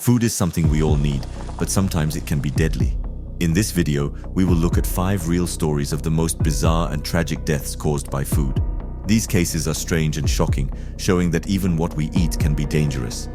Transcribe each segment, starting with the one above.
Food is something we all need, but sometimes it can be deadly. In this video, we will look at 5 real stories of the most bizarre and tragic deaths caused by food. These cases are strange and shocking, showing that even what we eat can be dangerous.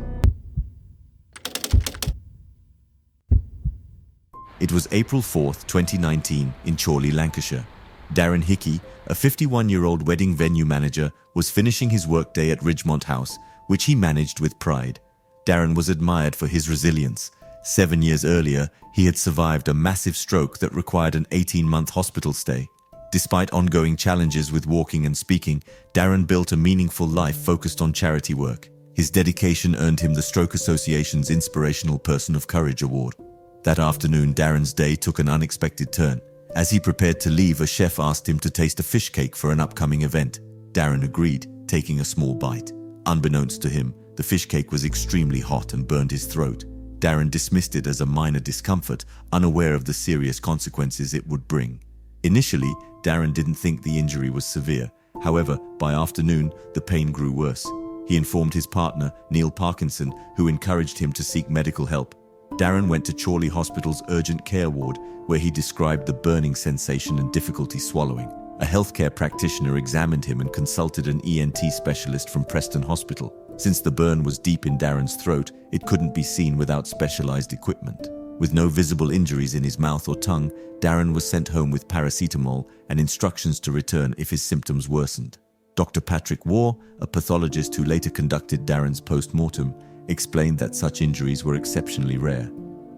It was April 4th, 2019, in Chorley, Lancashire. Darren Hickey, a 51-year-old wedding venue manager, was finishing his workday at Ridgemont House, which he managed with pride. Darren was admired for his resilience. 7 years earlier, he had survived a massive stroke that required an 18-month hospital stay. Despite ongoing challenges with walking and speaking, Darren built a meaningful life focused on charity work. His dedication earned him the Stroke Association's Inspirational Person of Courage Award. That afternoon, Darren's day took an unexpected turn. As he prepared to leave, a chef asked him to taste a fish cake for an upcoming event. Darren agreed, taking a small bite. Unbeknownst to him, the fish cake was extremely hot and burned his throat. Darren dismissed it as a minor discomfort, unaware of the serious consequences it would bring. Initially, Darren didn't think the injury was severe. However, by afternoon, the pain grew worse. He informed his partner, Neil Parkinson, who encouraged him to seek medical help. Darren went to Chorley Hospital's urgent care ward, where he described the burning sensation and difficulty swallowing. A healthcare practitioner examined him and consulted an ENT specialist from Preston Hospital. Since the burn was deep in Darren's throat, it couldn't be seen without specialized equipment. With no visible injuries in his mouth or tongue, Darren was sent home with paracetamol and instructions to return if his symptoms worsened. Dr. Patrick Waugh, a pathologist who later conducted Darren's post-mortem, explained that such injuries were exceptionally rare.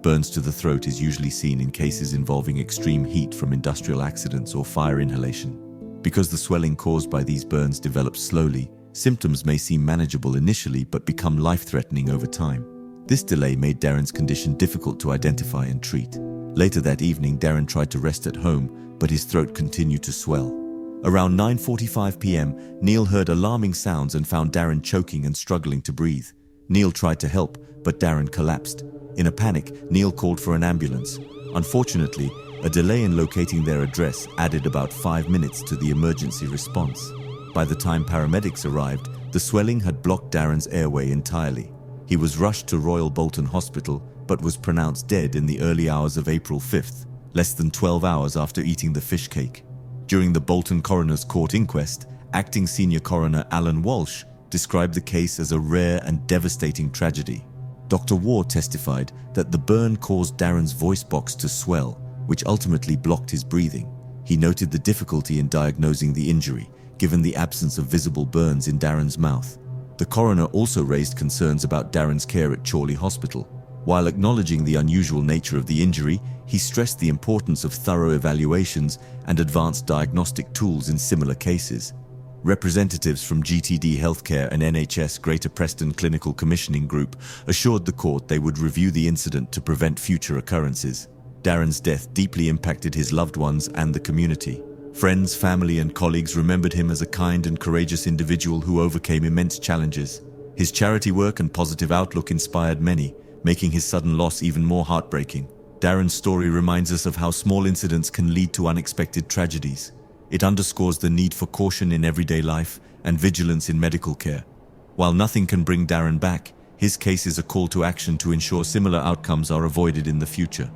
Burns to the throat is usually seen in cases involving extreme heat from industrial accidents or fire inhalation. Because the swelling caused by these burns develops slowly, symptoms may seem manageable initially but become life-threatening over time. This delay made Darren's condition difficult to identify and treat. Later that evening, Darren tried to rest at home, but his throat continued to swell. Around 9:45 p.m., Neil heard alarming sounds and found Darren choking and struggling to breathe. Neil tried to help, but Darren collapsed. In a panic, Neil called for an ambulance. Unfortunately, a delay in locating their address added about 5 minutes to the emergency response. By the time paramedics arrived, the swelling had blocked Darren's airway entirely. He was rushed to Royal Bolton Hospital, but was pronounced dead in the early hours of April 5th, less than 12 hours after eating the fish cake. During the Bolton Coroner's Court inquest, acting senior coroner Alan Walsh described the case as a rare and devastating tragedy. Dr. Waugh testified that the burn caused Darren's voice box to swell, which ultimately blocked his breathing. He noted the difficulty in diagnosing the injury, given the absence of visible burns in Darren's mouth. The coroner also raised concerns about Darren's care at Chorley Hospital. While acknowledging the unusual nature of the injury, he stressed the importance of thorough evaluations and advanced diagnostic tools in similar cases. Representatives from GTD Healthcare and NHS Greater Preston Clinical Commissioning Group assured the court they would review the incident to prevent future occurrences. Darren's death deeply impacted his loved ones and the community. Friends, family, and colleagues remembered him as a kind and courageous individual who overcame immense challenges. His charity work and positive outlook inspired many, making his sudden loss even more heartbreaking. Darren's story reminds us of how small incidents can lead to unexpected tragedies. It underscores the need for caution in everyday life and vigilance in medical care. While nothing can bring Darren back, his case is a call to action to ensure similar outcomes are avoided in the future.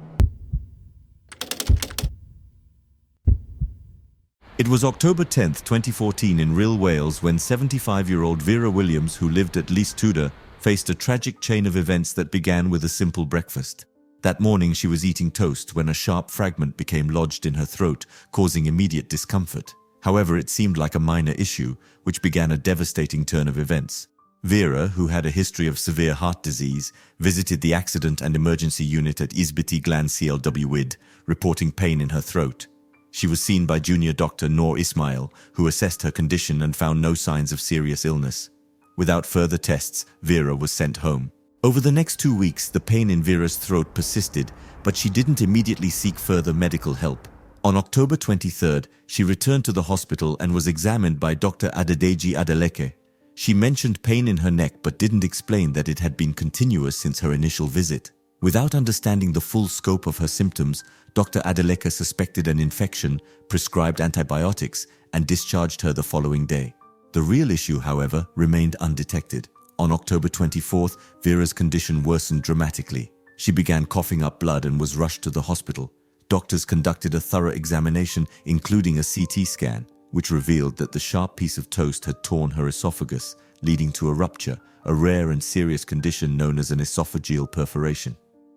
It was October 10, 2014 in Rhyl, Wales, when 75-year-old Vera Williams, who lived at Least Tudor, faced a tragic chain of events that began with a simple breakfast. That morning she was eating toast when a sharp fragment became lodged in her throat, causing immediate discomfort. However, it seemed like a minor issue, which began a devastating turn of events. Vera, who had a history of severe heart disease, visited the accident and emergency unit at Isbity Glan CLW WID, reporting pain in her throat. She was seen by junior doctor Noor Ismail, who assessed her condition and found no signs of serious illness. Without further tests, Vera was sent home. Over the next 2 weeks, the pain in Vera's throat persisted, but she didn't immediately seek further medical help. On October 23rd, she returned to the hospital and was examined by Dr. Adedeji Adeleke. She mentioned pain in her neck but didn't explain that it had been continuous since her initial visit. Without understanding the full scope of her symptoms, Dr. Adeleke suspected an infection, prescribed antibiotics, and discharged her the following day. The real issue, however, remained undetected. On October 24th, Vera's condition worsened dramatically. She began coughing up blood and was rushed to the hospital. Doctors conducted a thorough examination, including a CT scan, which revealed that the sharp piece of toast had torn her esophagus, leading to a rupture, a rare and serious condition known as an esophageal perforation.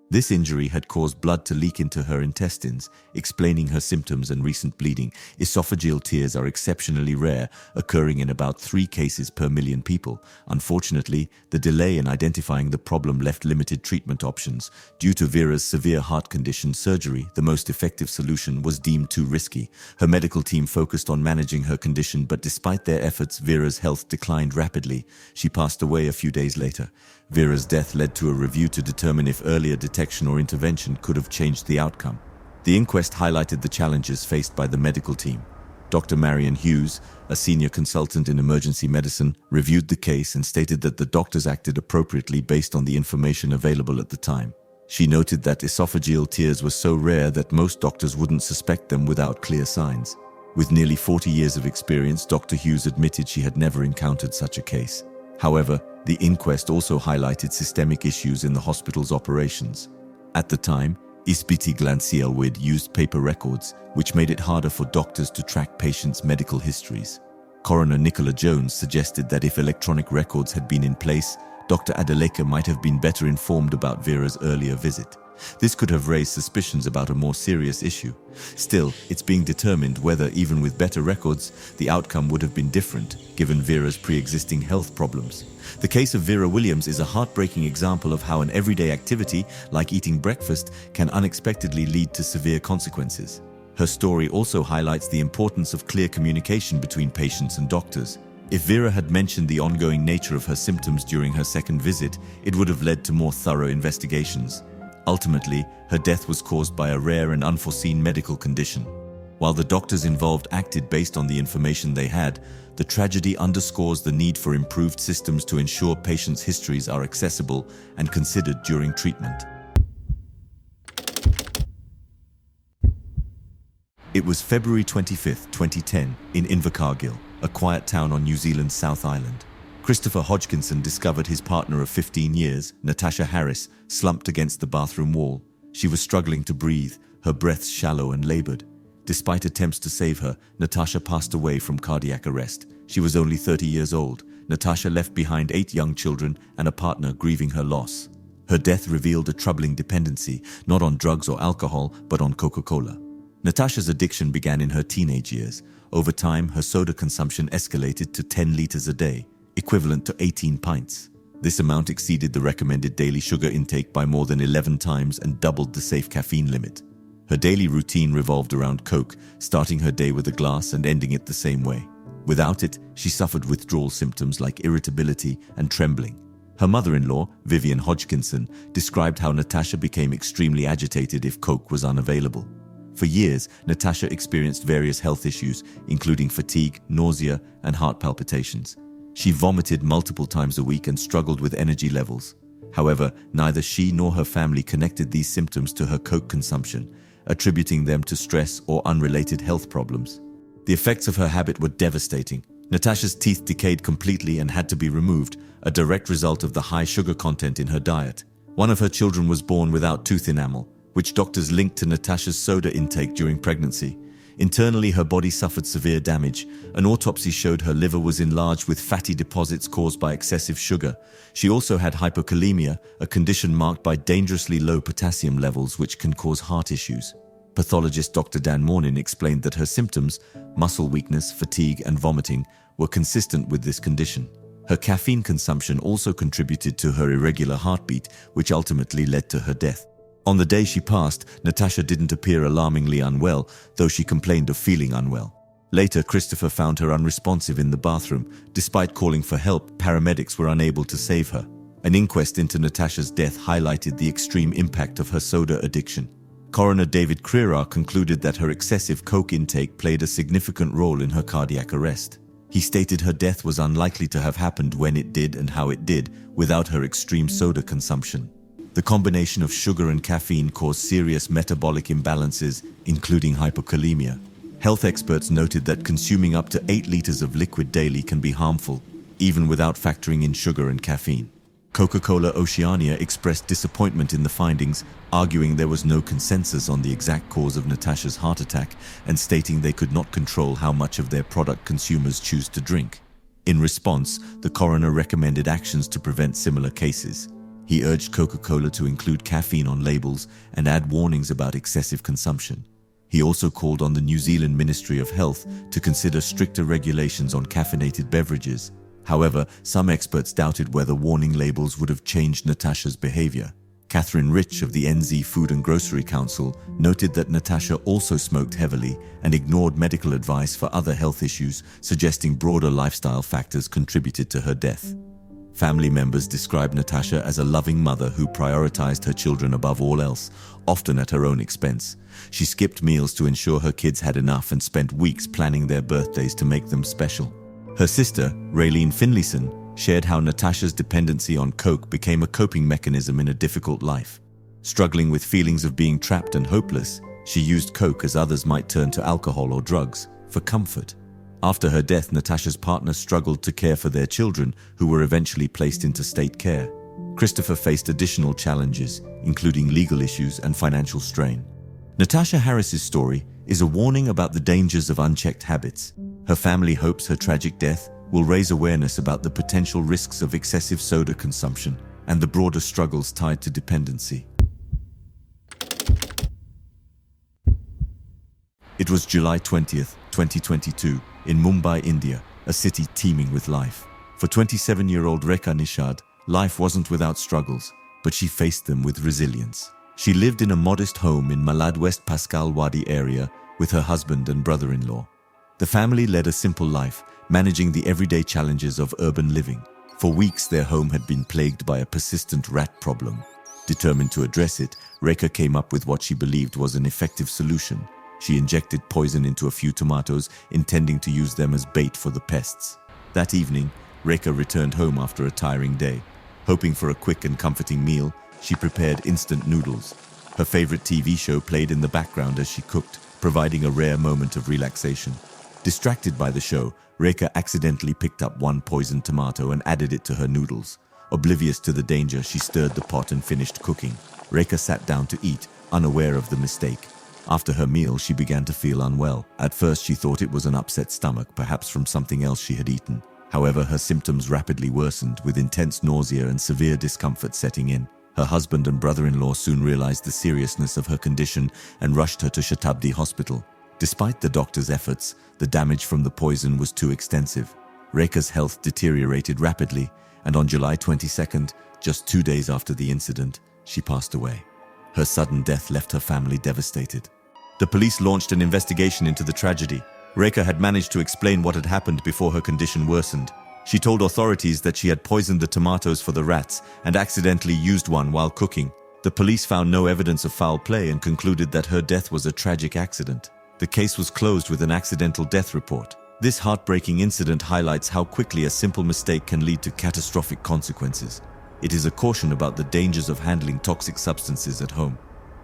This injury had caused blood to leak into her intestines, explaining her symptoms and recent bleeding. Esophageal tears are exceptionally rare, occurring in about 3 cases per million people. Unfortunately, the delay in identifying the problem left limited treatment options. Due to Vera's severe heart condition, surgery, the most effective solution, was deemed too risky. Her medical team focused on managing her condition, but despite their efforts, Vera's health declined rapidly. She passed away a few days later. Vera's death led to a review to determine if earlier detection or intervention could have changed the outcome. The inquest highlighted the challenges faced by the medical team. Dr. Marion Hughes, a senior consultant in emergency medicine, reviewed the case and stated that the doctors acted appropriately based on the information available at the time. She noted that esophageal tears were so rare that most doctors wouldn't suspect them without clear signs. With nearly 40 years of experience, Dr. Hughes admitted she had never encountered such a case. However, the inquest also highlighted systemic issues in the hospital's operations. At the time, İspiti Glancialwid used paper records, which made it harder for doctors to track patients' medical histories. Coroner Nicola Jones suggested that if electronic records had been in place, Dr. Adeleke might have been better informed about Vera's earlier visit. This could have raised suspicions about a more serious issue. Still, it's being determined whether, even with better records, the outcome would have been different, given Vera's pre-existing health problems. The case of Vera Williams is a heartbreaking example of how an everyday activity, like eating breakfast, can unexpectedly lead to severe consequences. Her story also highlights the importance of clear communication between patients and doctors. If Vera had mentioned the ongoing nature of her symptoms during her second visit, it would have led to more thorough investigations. Ultimately, her death was caused by a rare and unforeseen medical condition. While the doctors involved acted based on the information they had, the tragedy underscores the need for improved systems to ensure patients' histories are accessible and considered during treatment. It was February 25, 2010, in Invercargill, a quiet town on New Zealand's South Island. Christopher Hodgkinson discovered his partner of 15 years, Natasha Harris, slumped against the bathroom wall. She was struggling to breathe, her breaths shallow and labored. Despite attempts to save her, Natasha passed away from cardiac arrest. She was only 30 years old. Natasha left behind 8 young children and a partner grieving her loss. Her death revealed a troubling dependency, not on drugs or alcohol, but on Coca-Cola. Natasha's addiction began in her teenage years. Over time, her soda consumption escalated to 10 liters a day, equivalent to 18 pints. This amount exceeded the recommended daily sugar intake by more than 11 times and doubled the safe caffeine limit. Her daily routine revolved around Coke, starting her day with a glass and ending it the same way. Without it, she suffered withdrawal symptoms like irritability and trembling. Her mother-in-law, Vivian Hodgkinson, described how Natasha became extremely agitated if Coke was unavailable. For years, Natasha experienced various health issues, including fatigue, nausea, and heart palpitations. She vomited multiple times a week and struggled with energy levels. However, neither she nor her family connected these symptoms to her Coke consumption, attributing them to stress or unrelated health problems. The effects of her habit were devastating. Natasha's teeth decayed completely and had to be removed, a direct result of the high sugar content in her diet. One of her children was born without tooth enamel, which doctors linked to Natasha's soda intake during pregnancy. Internally, her body suffered severe damage. An autopsy showed her liver was enlarged with fatty deposits caused by excessive sugar. She also had hypokalemia, a condition marked by dangerously low potassium levels which can cause heart issues. Pathologist Dr. Dan Mornin explained that her symptoms, muscle weakness, fatigue, and vomiting, were consistent with this condition. Her caffeine consumption also contributed to her irregular heartbeat, which ultimately led to her death. On the day she passed, Natasha didn't appear alarmingly unwell, though she complained of feeling unwell. Later, Christopher found her unresponsive in the bathroom. Despite calling for help, paramedics were unable to save her. An inquest into Natasha's death highlighted the extreme impact of her soda addiction. Coroner David Crerar concluded that her excessive Coke intake played a significant role in her cardiac arrest. He stated her death was unlikely to have happened when it did and how it did, without her extreme soda consumption. The combination of sugar and caffeine caused serious metabolic imbalances, including hypokalemia. Health experts noted that consuming up to 8 liters of liquid daily can be harmful. even without factoring in sugar and caffeine. Coca-Cola Oceania expressed disappointment in the findings, arguing there was no consensus on the exact cause of Natasha's heart attack and stating they could not control how much of their product consumers choose to drink. In response, the coroner recommended actions to prevent similar cases. He urged Coca-Cola to include caffeine on labels and add warnings about excessive consumption. He also called on the New Zealand Ministry of Health to consider stricter regulations on caffeinated beverages. However, some experts doubted whether warning labels would have changed Natasha's behavior. Catherine Rich of the NZ Food and Grocery Council noted that Natasha also smoked heavily and ignored medical advice for other health issues, suggesting broader lifestyle factors contributed to her death. Family members described Natasha as a loving mother who prioritized her children above all else, often at her own expense. She skipped meals to ensure her kids had enough and spent weeks planning their birthdays to make them special. Her sister, Raylene Finlayson, shared how Natasha's dependency on Coke became a coping mechanism in a difficult life. Struggling with feelings of being trapped and hopeless, she used Coke as others might turn to alcohol or drugs, for comfort. After her death, Natasha's partner struggled to care for their children, who were eventually placed into state care. Christopher faced additional challenges, including legal issues and financial strain. Natasha Harris's story is a warning about the dangers of unchecked habits. Her family hopes her tragic death will raise awareness about the potential risks of excessive soda consumption and the broader struggles tied to dependency. It was July 20th, 2022, in Mumbai, India, a city teeming with life. For 27-year-old Rekha Nishad, life wasn't without struggles, but she faced them with resilience. She lived in a modest home in Malad West Pascal Wadi area with her husband and brother-in-law. The family led a simple life, managing the everyday challenges of urban living. For weeks, their home had been plagued by a persistent rat problem. Determined to address it, Rekha came up with what she believed was an effective solution. She injected poison into a few tomatoes, intending to use them as bait for the pests. That evening, Rekha returned home after a tiring day. Hoping for a quick and comforting meal, she prepared instant noodles. Her favorite TV show played in the background as she cooked, providing a rare moment of relaxation. Distracted by the show, Rekha accidentally picked up one poisoned tomato and added it to her noodles. Oblivious to the danger, she stirred the pot and finished cooking. Rekha sat down to eat, unaware of the mistake. After her meal, she began to feel unwell. At first, she thought it was an upset stomach, perhaps from something else she had eaten. However, her symptoms rapidly worsened, with intense nausea and severe discomfort setting in. Her husband and brother-in-law soon realized the seriousness of her condition and rushed her to Shatabdi Hospital. Despite the doctor's efforts, the damage from the poison was too extensive. Rekha's health deteriorated rapidly, and on July 22nd, just 2 days after the incident, she passed away. Her sudden death left her family devastated. The police launched an investigation into the tragedy. Rekha had managed to explain what had happened before her condition worsened. She told authorities that she had poisoned the tomatoes for the rats and accidentally used one while cooking. The police found no evidence of foul play and concluded that her death was a tragic accident. The case was closed with an accidental death report. This heartbreaking incident highlights how quickly a simple mistake can lead to catastrophic consequences. It is a caution about the dangers of handling toxic substances at home.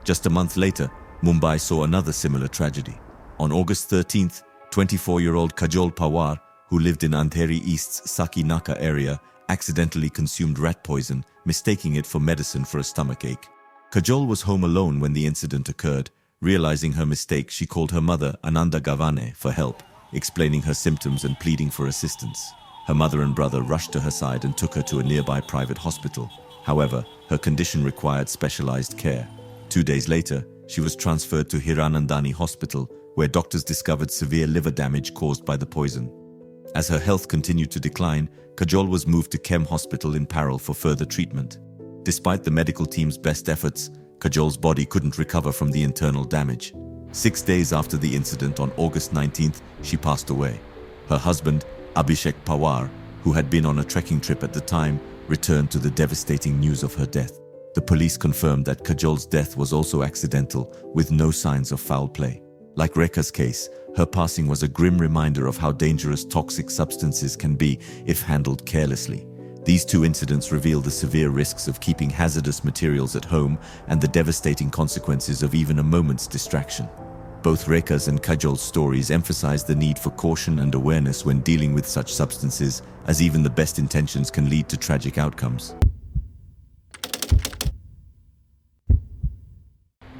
Just a month later, Mumbai saw another similar tragedy. On August 13th, 24-year-old Kajol Pawar, who lived in Andheri East's Saki Naka area, accidentally consumed rat poison, mistaking it for medicine for a stomachache. Kajol was home alone when the incident occurred. Realizing her mistake, she called her mother, Ananda Gavane, for help, explaining her symptoms and pleading for assistance. Her mother and brother rushed to her side and took her to a nearby private hospital. However, her condition required specialized care. 2 days later, she was transferred to Hiranandani Hospital, where doctors discovered severe liver damage caused by the poison. As her health continued to decline, Kajol was moved to Kem Hospital in Parel for further treatment. Despite the medical team's best efforts, Kajol's body couldn't recover from the internal damage. 6 days after the incident, on August 19th, she passed away. Her husband, Abhishek Pawar, who had been on a trekking trip at the time, returned to the devastating news of her death. The police confirmed that Kajol's death was also accidental, with no signs of foul play. Like Rekha's case, her passing was a grim reminder of how dangerous toxic substances can be if handled carelessly. These two incidents reveal the severe risks of keeping hazardous materials at home and the devastating consequences of even a moment's distraction. Both Rekha's and Kajol's stories emphasize the need for caution and awareness when dealing with such substances, as even the best intentions can lead to tragic outcomes.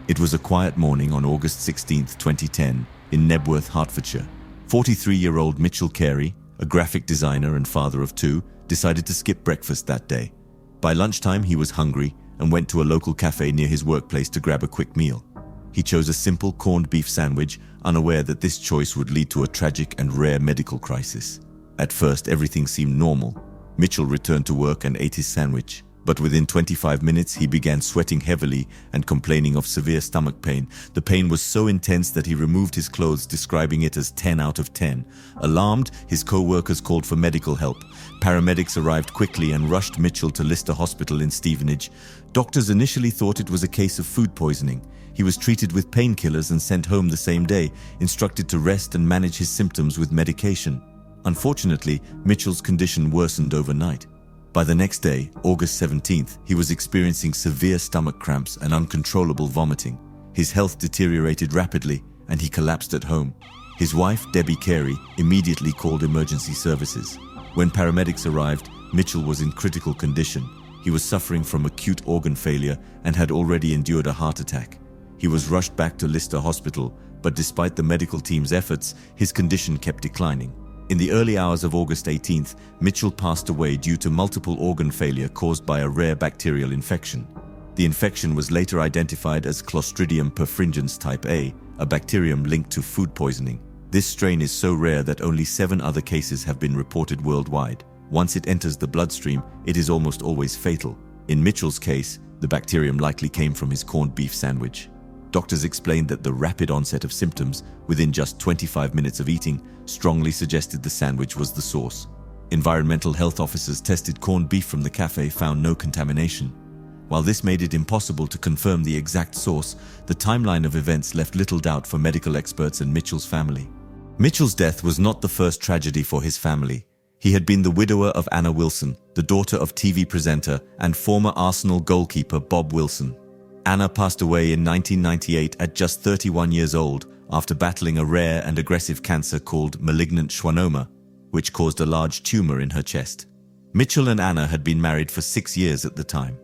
It was a quiet morning on August 16, 2010, in Nebworth, Hertfordshire. 43-year-old Mitchell Carey, a graphic designer and father of two, decided to skip breakfast that day. By lunchtime, he was hungry and went to a local cafe near his workplace to grab a quick meal. He chose a simple corned beef sandwich, unaware that this choice would lead to a tragic and rare medical crisis. At first, everything seemed normal. Mitchell returned to work and ate his sandwich. But within 25 minutes, he began sweating heavily and complaining of severe stomach pain. The pain was so intense that he removed his clothes, describing it as 10 out of 10. Alarmed, his co-workers called for medical help. Paramedics arrived quickly and rushed Mitchell to Lister Hospital in Stevenage. Doctors initially thought it was a case of food poisoning. He was treated with painkillers and sent home the same day, instructed to rest and manage his symptoms with medication. Unfortunately, Mitchell's condition worsened overnight. By the next day, August 17th, he was experiencing severe stomach cramps and uncontrollable vomiting. His health deteriorated rapidly, and he collapsed at home. His wife, Debbie Carey, immediately called emergency services. When paramedics arrived, Mitchell was in critical condition. He was suffering from acute organ failure and had already endured a heart attack. He was rushed back to Lister Hospital, but despite the medical team's efforts, his condition kept declining. In the early hours of August 18th, Mitchell passed away due to multiple organ failure caused by a rare bacterial infection. The infection was later identified as Clostridium perfringens type A, a bacterium linked to food poisoning. This strain is so rare that only 7 other cases have been reported worldwide. Once it enters the bloodstream, it is almost always fatal. In Mitchell's case, the bacterium likely came from his corned beef sandwich. Doctors explained that the rapid onset of symptoms, within just 25 minutes of eating, strongly suggested the sandwich was the source. Environmental health officers tested corned beef from the cafe found no contamination. While this made it impossible to confirm the exact source, the timeline of events left little doubt for medical experts and Mitchell's family. Mitchell's death was not the first tragedy for his family. He had been the widower of Anna Wilson, the daughter of TV presenter and former Arsenal goalkeeper Bob Wilson. Anna passed away in 1998 at just 31 years old after battling a rare and aggressive cancer called malignant schwannoma, which caused a large tumor in her chest. Mitchell and Anna had been married for 6 years at the time.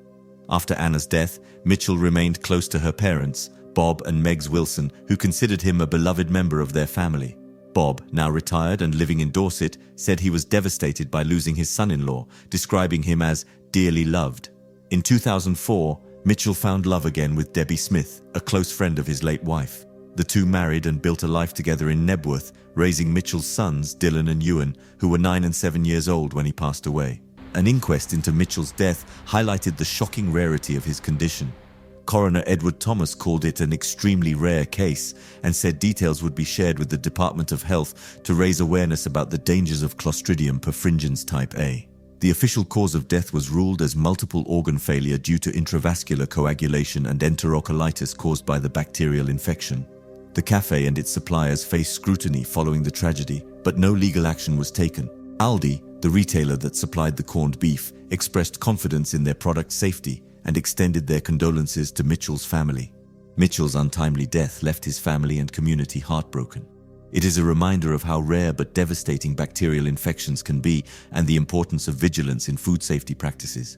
After Anna's death, Mitchell remained close to her parents, Bob and Megs Wilson, who considered him a beloved member of their family. Bob, now retired and living in Dorset, said he was devastated by losing his son-in-law, describing him as dearly loved. In 2004, Mitchell found love again with Debbie Smith, a close friend of his late wife. The two married and built a life together in Nebworth, raising Mitchell's sons, Dylan and Ewan, who were 9 and 7 years old when he passed away. An inquest into Mitchell's death highlighted the shocking rarity of his condition. Coroner Edward Thomas called it an extremely rare case and said details would be shared with the Department of Health to raise awareness about the dangers of Clostridium perfringens type A. The official cause of death was ruled as multiple organ failure due to intravascular coagulation and enterocolitis caused by the bacterial infection. The cafe and its suppliers faced scrutiny following the tragedy, but no legal action was taken. Aldi, the retailer that supplied the corned beef, expressed confidence in their product's safety and extended their condolences to Mitchell's family. Mitchell's untimely death left his family and community heartbroken. It is a reminder of how rare but devastating bacterial infections can be and the importance of vigilance in food safety practices.